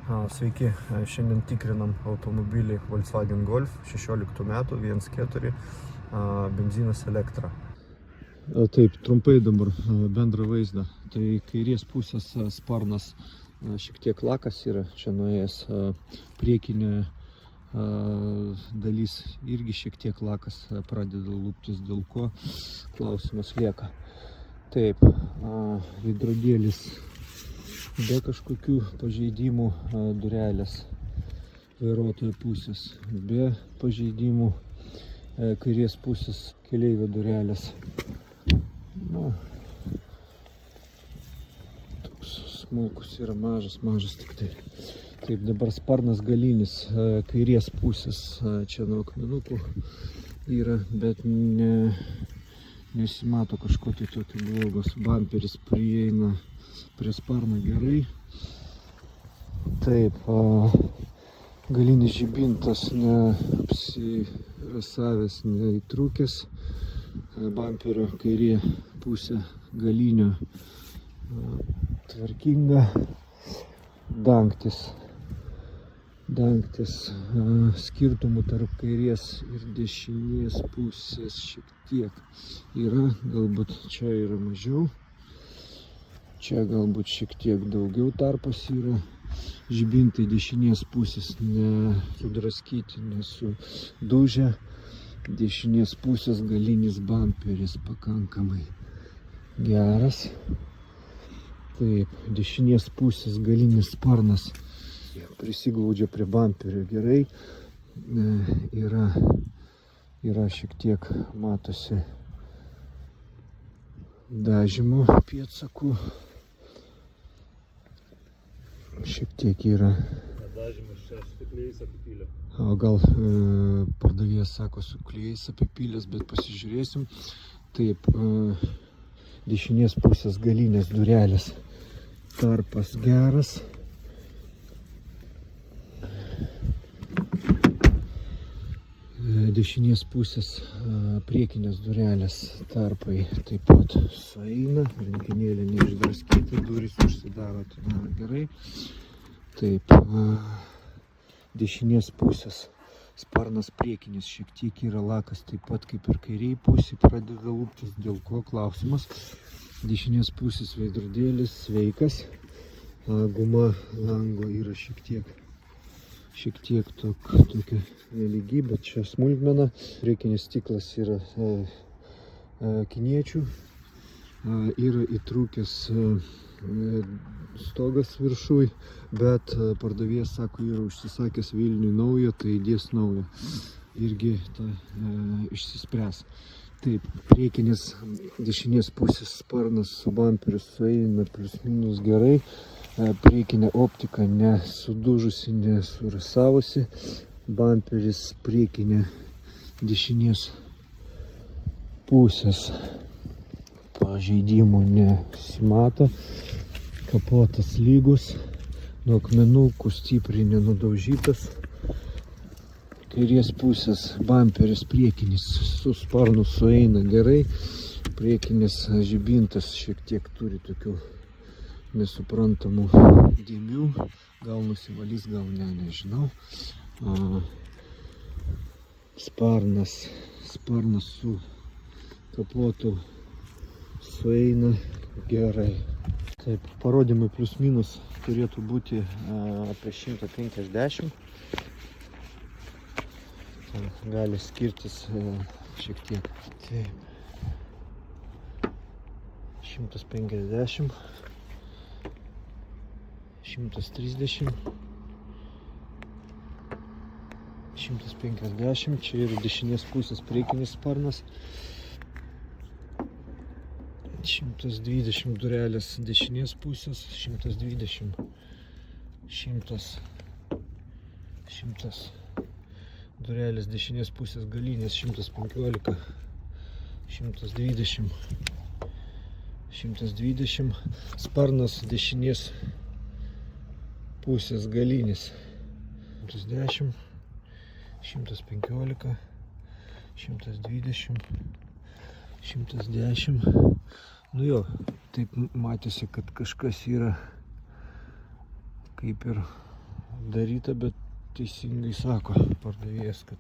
Sveiki, šiandien tikrinam automobilį Volkswagen Golf 16 metų, 1.4, benzinas elektra. Taip, trumpai dabar bendrą vaizdą. Tai kairės pusės sparnas šiek tiek lakas yra, čia nuėjęs, priekinė dalis irgi šiek tiek lakas pradeda luptis, dėl ko klausimas lieka. Taip, veidrodėlis be kažkokių pažeidimų, durelės vairuotojo pusės be pažeidimų, kairės pusės keleivio durelės. Toks smulkus yra, mažas tik tai. Taip, dabar sparnas galinis kairės pusės, čia nuo akmenukų yra, bet nesimato kažko tai tokio blogos. Bamperis prieina prie sparno gerai. Taip, galinis žibintas neapsirasavęs, neįtrūkęs. Bamperio kairė pusė galinio tvarkinga. Dangtis skirtumų tarp kairės ir dešinės pusės šiek tiek yra, galbūt čia yra mažiau. Čia galbūt šiek tiek daugiau tarpas yra. Žibintai dešinės pusės nesudraskyti, nesudužę. Dešinės pusės galinis bamperis pakankamai geras. Taip, dešinės pusės galinis sparnas prisiglaudžia prie bamperio gerai. Yra šiek tiek, matosi, dažymo pėdsakų. Šiek tiek yra. Dažymas čia su klijais apipylė. O gal pardavėjas sako su klijais apipylės, bet pasižiūrėsim. Taip, dešinės pusės galinės durelės tarpas geras. Dešinės pusės priekinės durelės tarpai taip pat sueina, rankenėlė neišdraskyti, durys užsidaro gerai. Taip, dešinės pusės sparnas priekinis šiek tiek yra lakas, taip pat kaip ir kairiai pusė pradeda luptis, dėl ko klausimas. Dešinės pusės veidrodėlis sveikas, guma lango yra šiek tiek tokia nelygi, bet čia smulkmena. Priekinis stiklas yra kiniečių, yra įtrūkęs stogas viršui, bet pardavėjas sako, yra užsisakęs Vilniui naują, tai įdės naują. Irgi išsispręs. Taip, priekinis dešinės pusės sparnas su bamperiu sueina plius minus gerai. Priekinė optika nesudužusi, nesurasavusi. Bamperis priekinė dešinės pusės pažeidimų nesimato. Kapotas lygus, nuo akmenukų stipriai nenudaužytas. Kairės pusės bamperis priekinis su sparnu sueina gerai. Priekinis žibintas šiek tiek turi tokių nesuprantamų dėmių. Gal nusivalys, gal nežinau. Sparnas su kapotu sueina gerai. Taip, parodymai plius minus turėtų būti apie 150. Gali skirtis šiek tiek. Taip, 150, 130, 150, čia yra dešinės pusės priekinis sparnas. 120 durelės dešinės pusės, 120, 100 durelės dešinės pusės galinės, 115, 120, 120, sparnas dešinės pusės galinis, 110, 115, 120, 110. Nu jo, taip matėsi, kad kažkas yra kaip ir daryta, bet teisingai sako pardavėjas, kad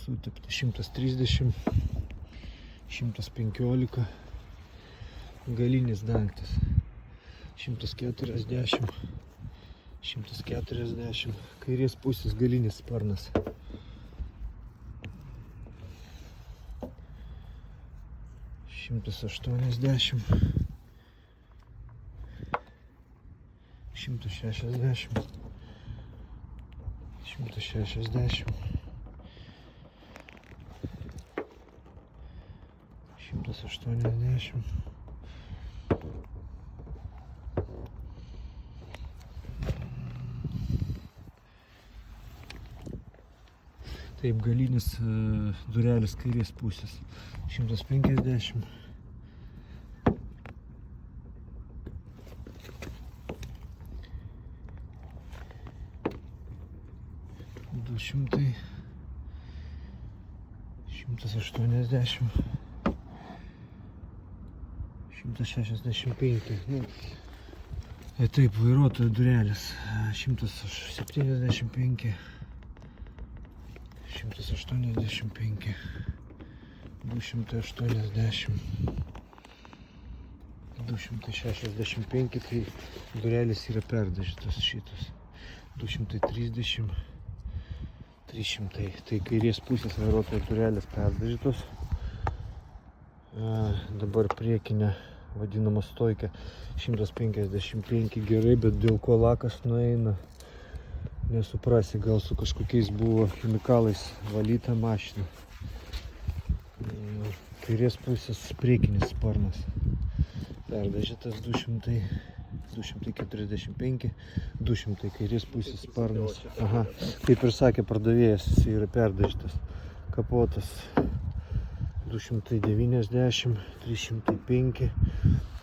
sutepta 130, 115, galinis dangtis 140, 140, kairės pusės galinis sparnas 180, 160, 160, 180. Taip, galinis durelis kairės pusės 150, 200, 180, 165. Taip, vairuotojo durelis 175, 185, 280, 265, tai durelis yra perdažytas šitas, 230, 300, tai kairės pusės vairuotojo durelis perdažytos. Dabar priekinė vadinama stoikė 155 gerai, bet dėl ko lakas nueina, nesuprasi, gal su kažkokiais buvo chemikalais valyta mašina. Kairės pusės priekinis sparnas perdažytas 245, 200 kairės pusės sparnas. Aha, kaip ir sakė pardavėjas, jis yra perdažytas. Kapotas 290, 305,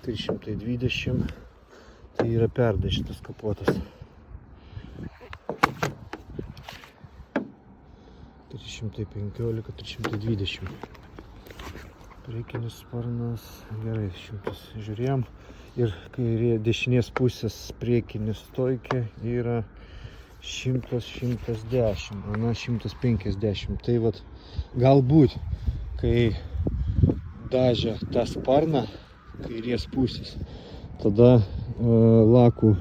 320, tai yra perdažytas kapotas. 315, 320. Priekinis sparnas, gerai, 100 žiūrėjom. Ir kairė dešinės pusės priekinis stoikė yra 100, 110, ana 150. Tai vat galbūt, kai dažė tą sparną kairės pusės, tada lakų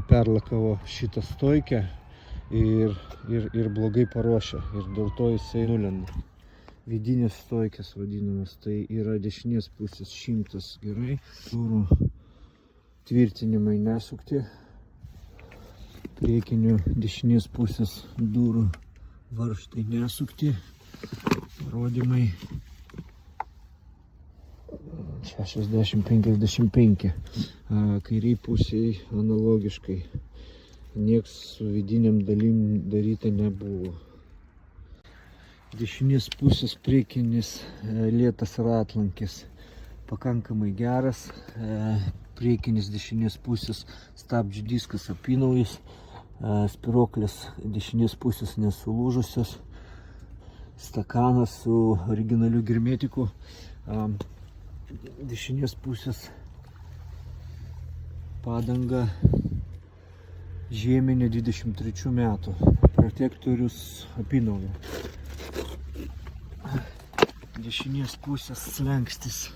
perlakavo šitą stoikę ir blogai paruošė. Ir dėl to jisai nulenda. Vidinės stoikės vadinamas, tai yra dešinės pusės 100 gerai. Durų tvirtinimai nesukti. Priekinių dešinės pusės durų varžtai nesukti. Parodymai 60-55. Kairiai pusiai analogiškai. Nieks su vidiniam dalim daryta nebuvo. Dešinės pusės priekinis lėtas ratlankis pakankamai geras. Priekinis dešinės pusės stabdžių diskas apynaujis. Spiroklės dešinės pusės nesulūžusios. Stakanas su originaliu germetiku. Dešinės pusės padanga žieminė 23 metų. Protektorius apynaujo. Dešinės pusės slenkstis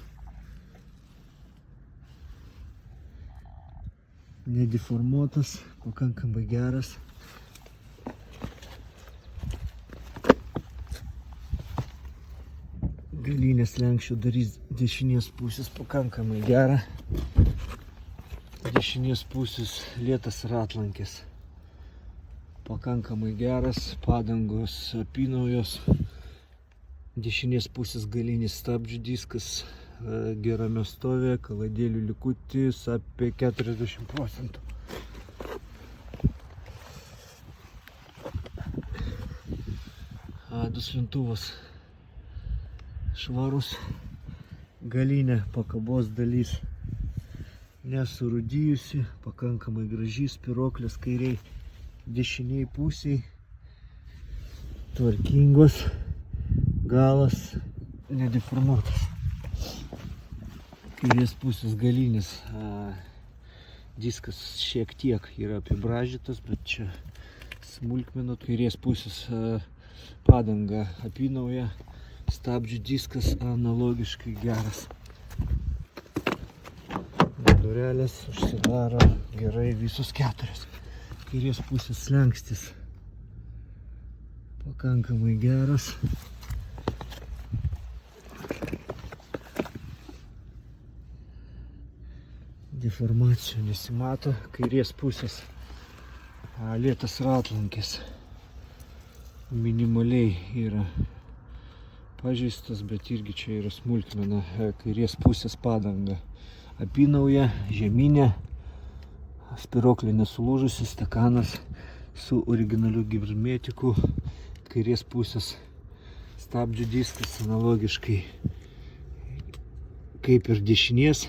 nedeformuotas, pakankamai geras. Galinės lenkščio darys dešinės pusės pakankamai gera. Dešinės pusės lėtas ratlankis pakankamai geras, padangos apynaujos. Dešinės pusės galinis stabdžių diskas gerame stovė, kaladėlių likutis apie 40%. Duslintuvas švarus, galinė pakabos dalis nesurūdijusi, pakankamai graži, spiroklės kairiai dešiniai pusiai tvarkingos. Galas nedeformuotas. Kairės pusės galinis diskas šiek tiek yra apibraižytas, bet čia smulkmenų. Kairės pusės padanga apynauja, stabdžių diskas analogiškai geras. Durelės užsidaro gerai visus 4. Kairės pusės slenkstis pakankamai geras. Deformacijų nesimato. Kairės pusės lėtas ratlankis minimaliai yra pažeistas, bet irgi čia yra smulkmena. Kairės pusės padanga apynauja, žeminė, spiroklė nesulūžusi, stakanas su originaliu hermetiku. Kairės pusės stabdžių diskas analogiškai kaip ir dešinės.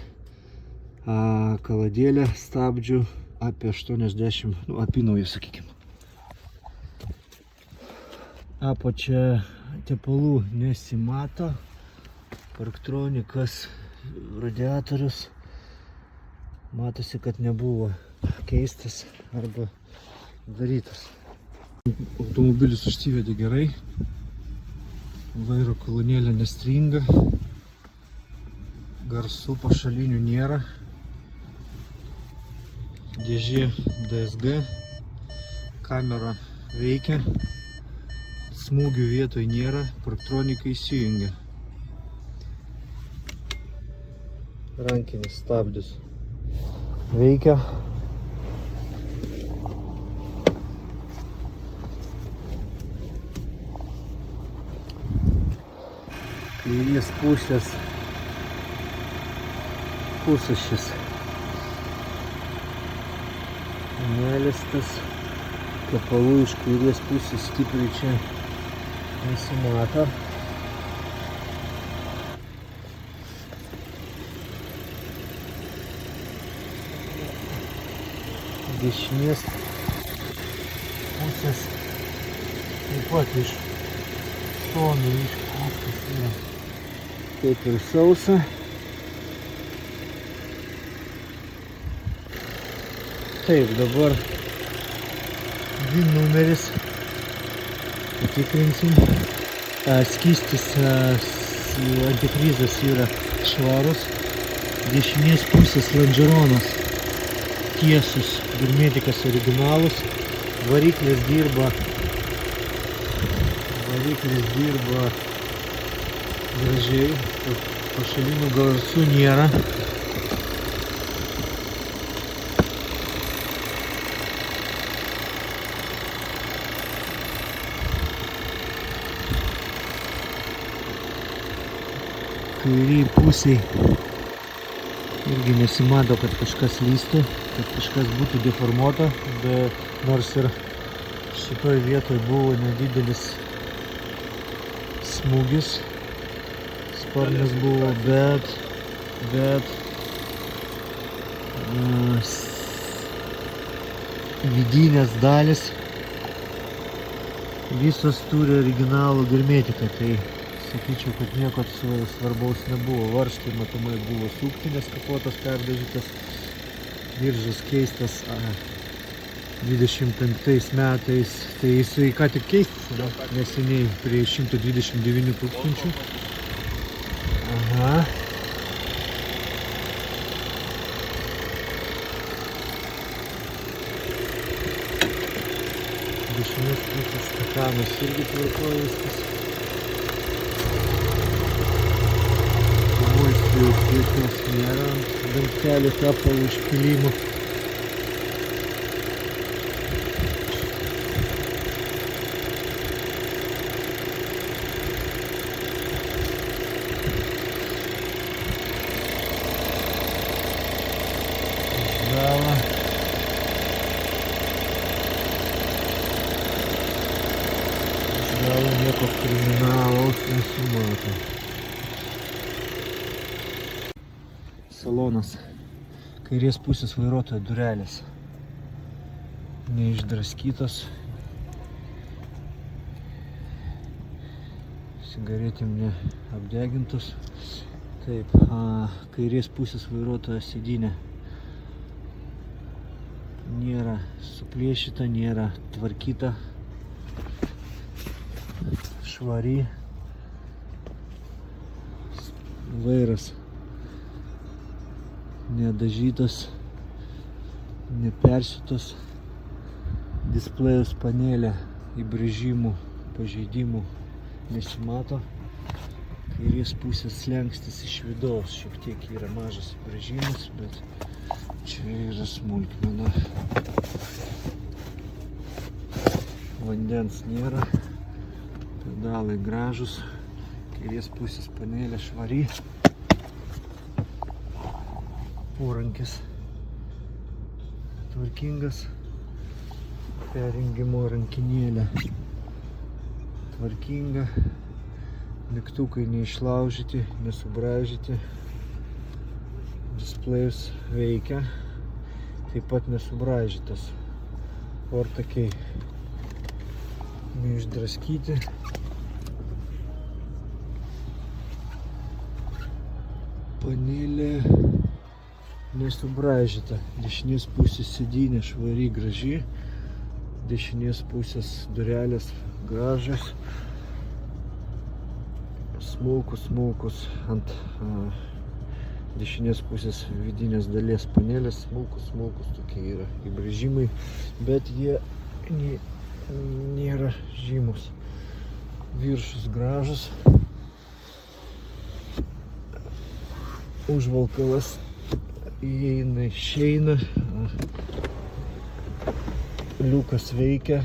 Kaladėlė stabdžių apie 80, apynauja, sakykime. Apačia tepalų nesimato. Parktronikas, radiatorius. Matosi, kad nebuvo keistas arba darytas. Automobilis užsivedė gerai. Vairo kolonėlė nestringa. Garsų pašalinių nėra. Dėžė DSG, kamera veikia, smūgių vietoj nėra, parktronikai įsijungia. Rankinis stabdis veikia. Kairės pusės pusašis neliestas, tepalų iš kairės pusės stipriai čia nesimato. Dešinės pusės taip pat iš šonų iškastas yra kaip ir sausa. Taip, dabar VIN numeris patikrinsim. Skystis antifrizas yra švarus. Dešinės pusės lonžeronas tiesus, hermetikas originalus. Variklis dirba gražiai, pašalinių garsų nėra. Kairiai pusiai irgi nesimato, kad kažkas lystų, kad kažkas būtų deformuota, bet nors ir šitoj vietoj buvo nedidelis smūgis, sparnas buvo, bet vidinės dalis visos turi originalų hermetiką, tai sakyčiau, kad nieko svarbaus nebuvo. Varžtai matomai buvo suktinės kapotas, perdažytas, diržas keistas 25 metais, tai jisai ką tik keistas, neseniai prie 129 tūkstančių. Aha. Dešinės pusės stakanas irgi tvarkoja viskas. Jokios nėra ant dangtelių tepalų išpylimo. Iš galo nieko kriminalaus nesimato. Salonas. Kairės pusės vairuotojo durelės. Neišdraskytos. Cigaretėm neapdegintos. Taip, kairės pusės vairuotojo sėdynė nėra suplėšyta, nėra tvarkyta, švari. Vairas nedažytas, nepersiūtas, displejus panelė įbrėžimų, pažeidimų nesimato. Kairės pusės slenkstis iš vidaus šiek tiek yra mažas įbrėžimas, bet čia yra smulkmena. Vandens nėra, pedalai gražus, kairės pusės panelė švari. Porankis tvarkingas, perjungimo rankinėlė tvarkinga, mygtukai neišlaužyti, nesubraižyti, displejus veikia, taip pat nesubraižytas, ortakiai neišdraskyti, panelė nesubraižyta, dešinės pusės sėdynė švari, graži, dešinės pusės durelės gražios, smulkus ant dešinės pusės vidinės dalies panelės, smulkus tokie yra įbrėžimai, bet jie nėra žymus. Viršus gražus, užvalkalas įeina, išeina, liukas veikia,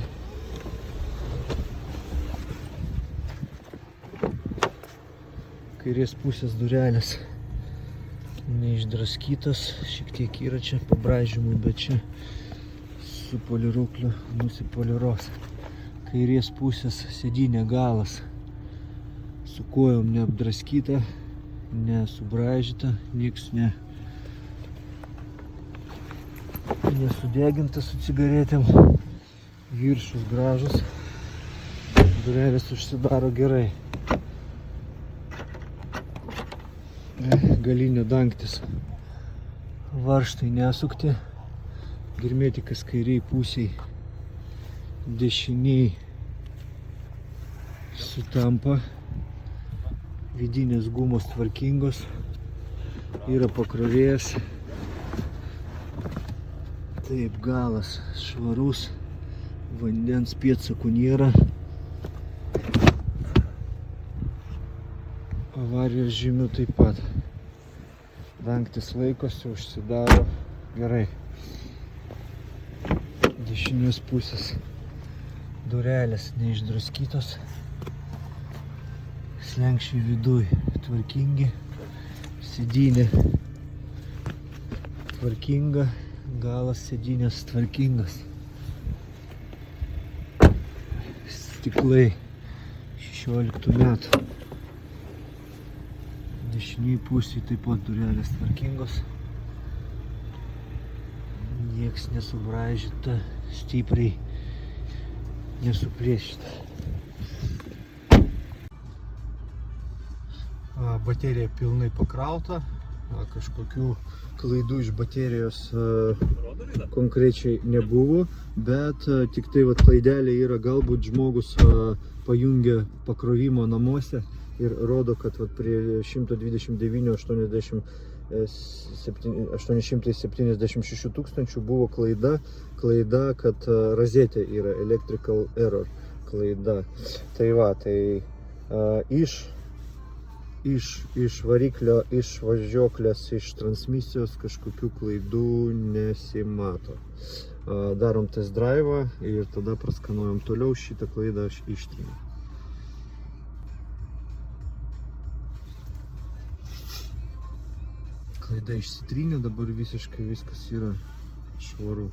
kairės pusės durelės neišdraskytas, šiek tiek yra čia pabraižymų, bet čia su polirukliu nusipoliruos. Kairės pusės sėdynė galas su kojom neapdraskyta, nesubraižyta, niks nesudeginta su cigaretėm. Viršus gražus, durelės užsidaro gerai. Galinė dangtis, varžtai nesukti, hermetikas kairiai pusiai, dešiniai sutampa, vidinės gumos tvarkingos, yra pakrovėjas, taip galas švarus, vandens pėdsakų nėra, avarijos žymių taip pat, dangtis laikosi, užsidaro gerai, dešinės pusės durelės neišdraskytos, slenkščiai viduj tvarkingi, sėdynė tvarkinga, galas sėdynės tvarkingas, stiklai 16 metų, dešiniai pusėje taip pat durelės tvarkingos, nieks nesubraižyta, stipriai nesuplėšyta. Baterija pilnai pakrauta, kažkokių klaidų iš baterijos konkrečiai nebuvo, bet tik tai klaidelė yra, galbūt žmogus pajungia pakrovimo namuose ir rodo, kad prie 129 876 tūkstančių buvo klaida, kad rozetė yra electrical error klaida. Tai iš variklio, iš važiuoklės, iš transmisijos kažkokių klaidų nesimato. Darom test drive'ą ir tada praskanuojam toliau, šitą klaidą aš ištryniau. Klaida išsitrynė, dabar visiškai viskas yra švaru.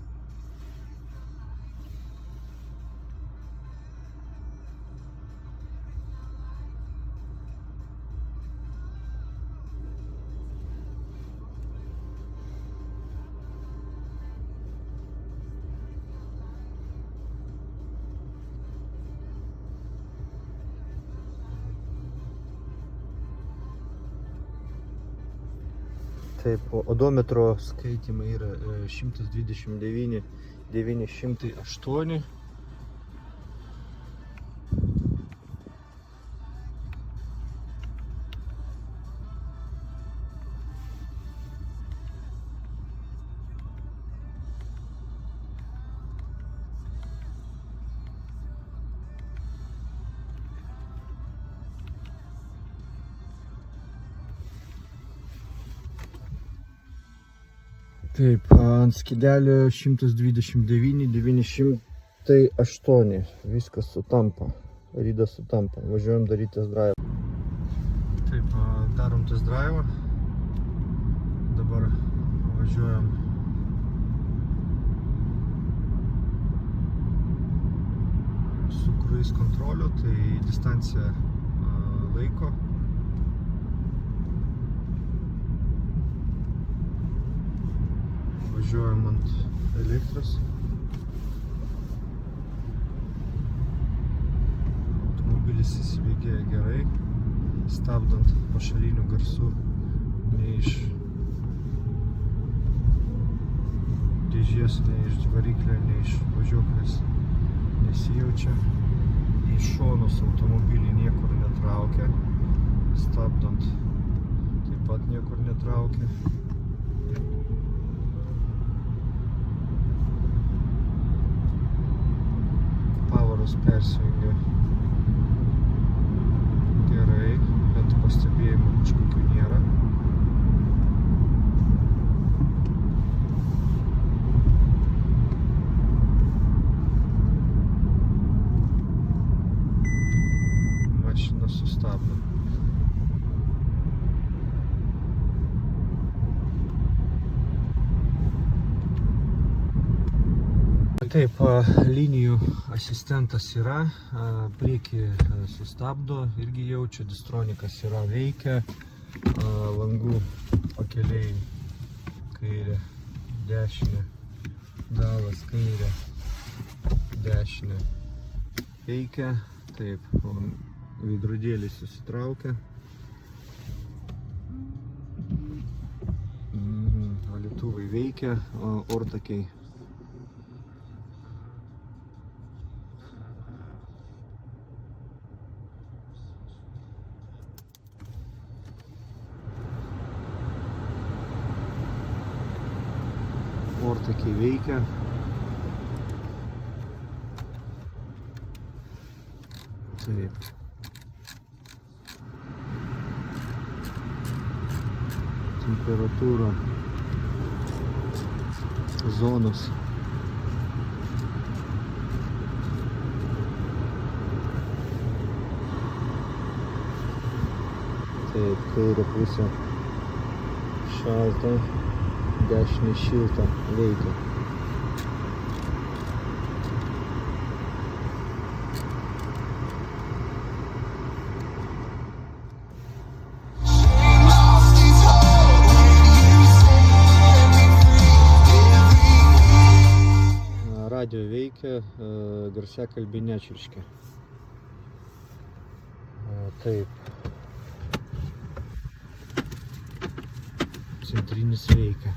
Taip, odometro skaitimai yra 129 908. Taip, ant skydelio 129 908. Viskas sutampa. Rydas sutampa. Važiuojam daryti test drive. Taip, darom test drive. Dabar važiuojam su cruise kontroliu, tai distancija laiko. Važiuojam ant elektros. Automobilis įsibėgėja gerai, stabdant pašalinių garsų nei iš dėžės, nei iš variklio, nei iš važiuoklės nesijaučia. Į šonus automobilį niekur netraukia, stabdant taip pat niekur netraukia. Pavaras persijungia gerai, bet pastebėjimų kažkokių nėra. Mašina sustabdo. Taip, linijų asistentas yra, priekį sustabdo, irgi jaučia, distronikas yra, veikia, langų pakeliai kairė, dešinė, galas kairė, dešinė veikia, taip, veidrodėlis susitraukia, valytuvai veikia, ortakiai veikia. Taip. Temperatūra zonos. Taip, kairė pusė šalta, dešinė šilta, veikia. Radio veikia, garsiakalbiai nečirškia. Taip. Centrinis veikia.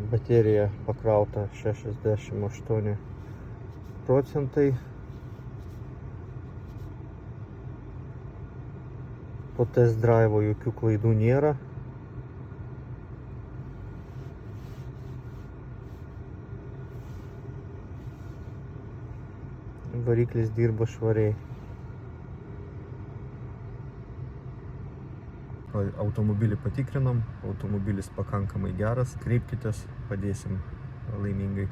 Baterija pakrauta 68%. Po test drive'o jokių klaidų nėra. Variklis dirba švariai. Automobilį patikrinam, automobilis pakankamai geras, kreipkitės, padėsim laimingai.